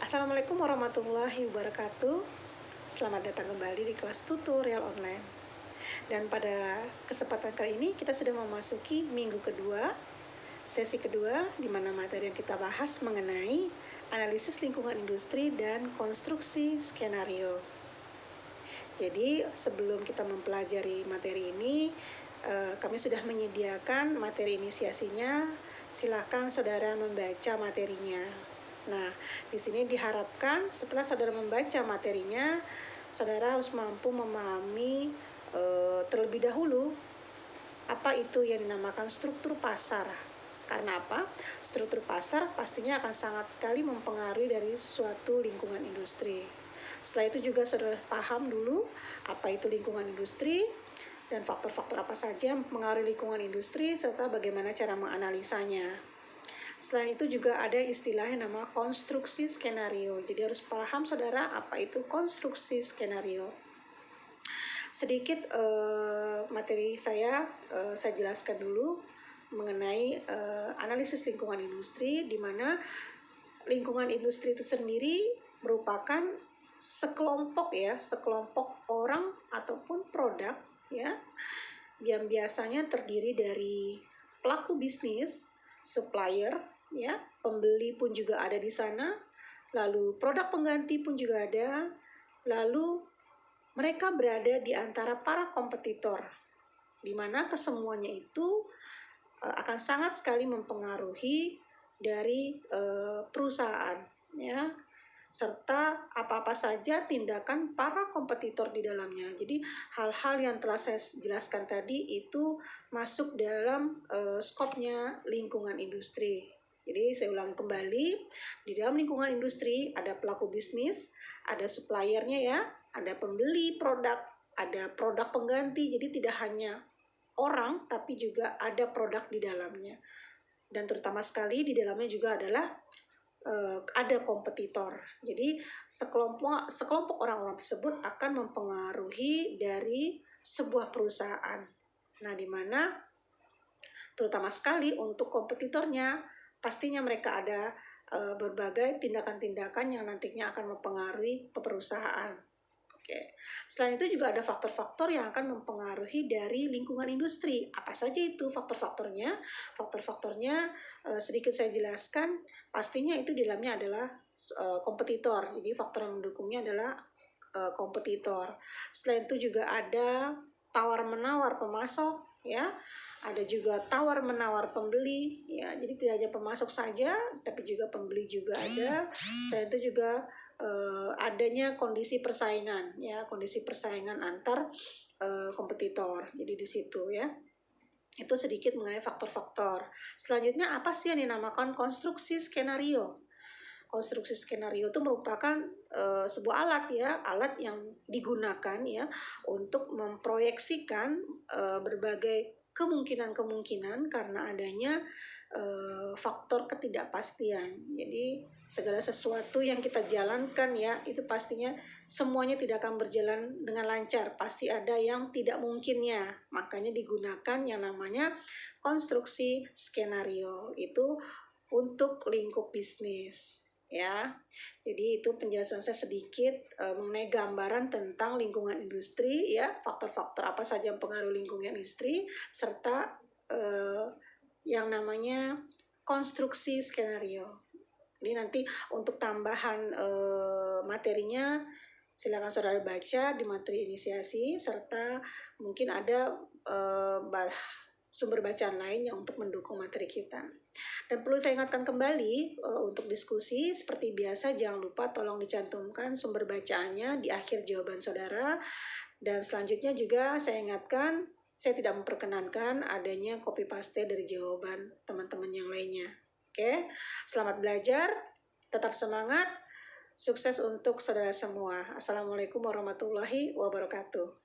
Assalamualaikum warahmatullahi wabarakatuh. Selamat datang kembali di kelas tutorial online. Dan pada kesempatan kali ini kita sudah memasuki minggu kedua, sesi kedua, di mana materi yang kita bahas mengenai analisis lingkungan industri dan konstruksi skenario. Jadi sebelum kita mempelajari materi ini, kami sudah menyediakan materi inisiasinya. Silakan saudara membaca materinya. Nah, di sini diharapkan setelah saudara membaca materinya, saudara harus mampu memahami terlebih dahulu apa itu yang dinamakan struktur pasar. Karena apa? Struktur pasar pastinya akan sangat sekali mempengaruhi dari suatu lingkungan industri. Setelah itu juga saudara paham dulu apa itu lingkungan industri dan faktor-faktor apa saja yang mempengaruhi lingkungan industri serta bagaimana cara menganalisanya. Selain itu juga ada istilah yang nama konstruksi skenario. Jadi harus paham saudara apa itu konstruksi skenario. Sedikit materi saya jelaskan dulu mengenai analisis lingkungan industri, di mana lingkungan industri itu sendiri merupakan sekelompok orang ataupun produk ya, yang biasanya terdiri dari pelaku bisnis, supplier, ya, pembeli pun juga ada di sana, lalu produk pengganti pun juga ada, lalu mereka berada di antara para kompetitor, di mana kesemuanya itu akan sangat sekali mempengaruhi dari perusahaan, ya, serta apa-apa saja tindakan para kompetitor di dalamnya. Jadi hal-hal yang telah saya jelaskan tadi itu masuk dalam skopnya lingkungan industri. Jadi saya ulang kembali, di dalam lingkungan industri ada pelaku bisnis, ada suppliernya ya, ada pembeli produk, ada produk pengganti. Jadi tidak hanya orang, tapi juga ada produk di dalamnya. Dan terutama sekali di dalamnya juga adalah ada kompetitor. Jadi sekelompok orang-orang tersebut akan mempengaruhi dari sebuah perusahaan. Nah, di mana terutama sekali untuk kompetitornya, pastinya mereka ada berbagai tindakan-tindakan yang nantinya akan mempengaruhi perusahaan. Oke. Selain itu juga ada faktor-faktor yang akan mempengaruhi dari lingkungan industri. Apa saja itu faktor-faktornya? Faktor-faktornya sedikit saya jelaskan. Pastinya itu di dalamnya adalah kompetitor. Jadi faktor yang mendukungnya adalah kompetitor. Selain itu juga ada tawar-menawar pemasok, ya. Ada juga tawar-menawar pembeli, ya. Jadi tidak hanya pemasok saja, tapi juga pembeli juga ada. Selain itu juga adanya kondisi persaingan, ya, kondisi persaingan antar kompetitor. Jadi di situ ya. Itu sedikit mengenai faktor-faktor. Selanjutnya apa sih yang dinamakan konstruksi skenario? Konstruksi skenario itu merupakan sebuah alat ya, alat yang digunakan ya untuk memproyeksikan berbagai kemungkinan-kemungkinan karena adanya faktor ketidakpastian. Jadi segala sesuatu yang kita jalankan ya, itu pastinya semuanya tidak akan berjalan dengan lancar. Pasti ada yang tidak mungkinnya. Makanya digunakan yang namanya konstruksi skenario. Itu untuk lingkup bisnis. Ya, jadi itu penjelasan saya sedikit mengenai gambaran tentang lingkungan industri ya, faktor-faktor apa saja yang pengaruh lingkungan industri serta yang namanya konstruksi skenario. Jadi nanti untuk tambahan materinya silakan saudara baca di materi inisiasi serta mungkin ada sumber bacaan lain yang untuk mendukung materi kita. Dan perlu saya ingatkan kembali untuk diskusi seperti biasa jangan lupa tolong dicantumkan sumber bacaannya di akhir jawaban saudara. Dan selanjutnya juga saya ingatkan saya tidak memperkenankan adanya copy paste dari jawaban teman-teman yang lainnya. Oke, selamat belajar, tetap semangat, sukses untuk saudara semua. Assalamualaikum warahmatullahi wabarakatuh.